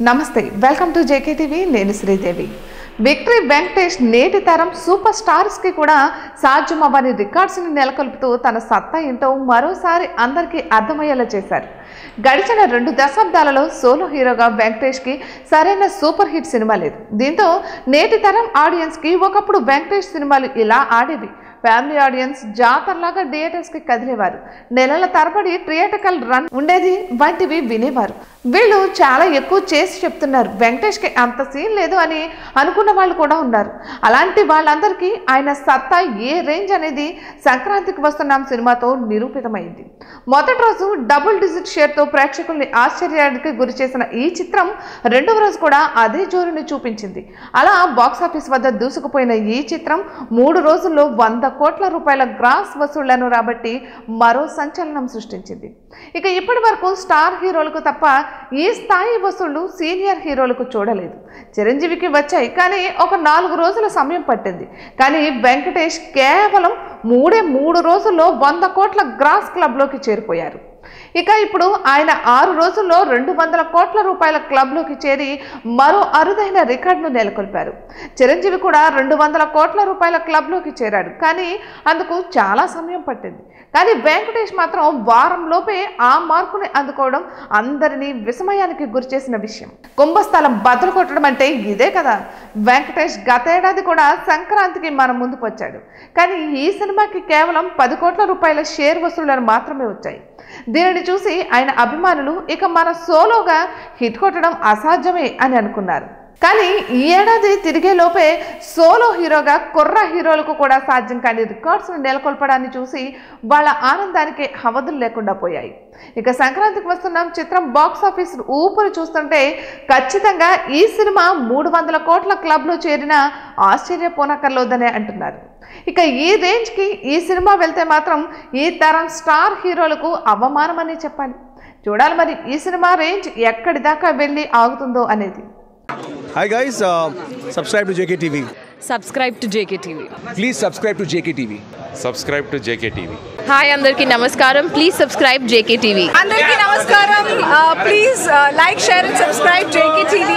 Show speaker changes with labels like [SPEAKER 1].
[SPEAKER 1] నమస్తే welcome to JK TV నేను Sridevi victory Venkatesh నేటి తరం సూపర్ స్టార్స్ కి కూడా సాధ్యమవ్వని రికార్డ్స్ ని నెలకొల్పుతూ తన సత్తా ఏంటో మరోసారి అందరికీ అర్థమయ్యేలా చేశారు. గడిచిన 2 దశాబ్దాలలో సోలో హీరోగా వెంకటేష్ కి సరైన సూపర్ హిట్ సినిమా లేదు. దీంతో నేటి తరం ఆడియన్స్ కి ఒకప్పుడు వెంకటేష్ సినిమాలు ఇలా ఆడేవి. ఫ్యామిలీ ఆడియన్స్ జాతరలాగా థియేటర్స్ కి కదిలేవారు. నెలల తరబడి థియేటర్కల్ రన్ ఉండేది వంటివి వినేవారు. వీళ్ళు చాలా ఎక్కువ చేసి చెప్తున్నారు, వెంకటేష్ కి అంత సీన్ లేదు అని అనుకున్న వాళ్ళు కూడా ఉన్నారు. అలాంటి వాళ్ళందరికీ ఆయన సత్తా ఏ రేంజ్ అనేది సంక్రాంతికి వస్తున్నాం సినిమాతో నిరూపితమైంది. మొదటి రోజు డబుల్ డిజిట్ షేర్ తో ప్రేక్షకుల్ని ఆశ్చర్యానికి గురి చేసిన ఈ చిత్రం రెండవ రోజు కూడా అదే జోరుని చూపించింది. అలా బాక్సాఫీస్ వద్ద దూసుకుపోయిన ఈ చిత్రం 3 రోజుల్లో 100 కోట్ల రూపాయల గ్రాస్ వసూళ్లను రాబట్టి మరో సంచలనం సృష్టించింది. ఇక ఇప్పటి వరకు స్టార్ హీరోలకు తప్ప ఈ స్థాయి వసూళ్లు సీనియర్ హీరోలకు చూడలేదు. చిరంజీవికి వచ్చాయి, కానీ ఒక 4 రోజుల సమయం పట్టింది. కానీ వెంకటేష్ కేవలం 3 రోజుల్లో 100 కోట్ల గ్రాస్ క్లబ్లోకి చేరిపోయారు. ఇక ఇప్పుడు ఆయన 6 రోజుల్లో 200 కోట్ల రూపాయల క్లబ్లోకి చేరి మరో అరుదైన రికార్డును నెలకొల్పారు. చిరంజీవి కూడా 200 కోట్ల రూపాయల క్లబ్లోకి చేరాడు, కానీ అందుకు చాలా సమయం పట్టింది. కానీ వెంకటేష్ మాత్రం వారంలోపే ఆ మార్కుని అందుకోవడం అందరినీ విస్మయానికి గురిచేసిన విషయం. కుంభస్థలం బద్దలు కొట్టడం అంటే ఇదే కదా. వెంకటేష్ గతేడాది కూడా సంక్రాంతికి మన ముందుకు వచ్చాడు, కానీ ఈ సినిమాకి కేవలం 10 కోట్ల రూపాయల షేర్ వసూళ్లను మాత్రమే వచ్చాయి. దీనిని చూసి ఆయన అభిమానులు ఇక మన సోలోగా హిట్ కొట్టడం అసాధ్యమే అని అనుకున్నారు. కానీ ఈ ఏడాది తిరిగే లోపే సోలో హీరోగా కుర్ర హీరోలకు కూడా సాధ్యం కాని రికార్డ్స్ను నెలకొల్పడాన్ని చూసి వాళ్ళ ఆనందానికి హవదులు లేకుండా పోయాయి. ఇక సంక్రాంతికి వస్తున్న చిత్రం బాక్సాఫీస్ ఊపిరి చూస్తుంటే ఖచ్చితంగా ఈ సినిమా 300 కోట్ల క్లబ్లో చేరిన ఆశ్చర్యపోనక్కర్లేదనే అంటున్నారు. ఇక ఈ రేంజ్కి ఈ సినిమా వెళ్తే మాత్రం ఈ తరం స్టార్ హీరోలకు అవమానమని చెప్పాలి. చూడాలి మరి ఈ సినిమా రేంజ్ ఎక్కడి దాకా వెళ్ళి ఆగుతుందో అనేది.
[SPEAKER 2] Hi guys, subscribe to JKTV.
[SPEAKER 3] Subscribe to JKTV.
[SPEAKER 2] Please subscribe to JKTV.
[SPEAKER 4] Subscribe to JKTV.
[SPEAKER 3] Hi, Andarki Namaskaram. Please subscribe JKTV.
[SPEAKER 5] Andarki Namaskaram. Please like, share and subscribe JKTV.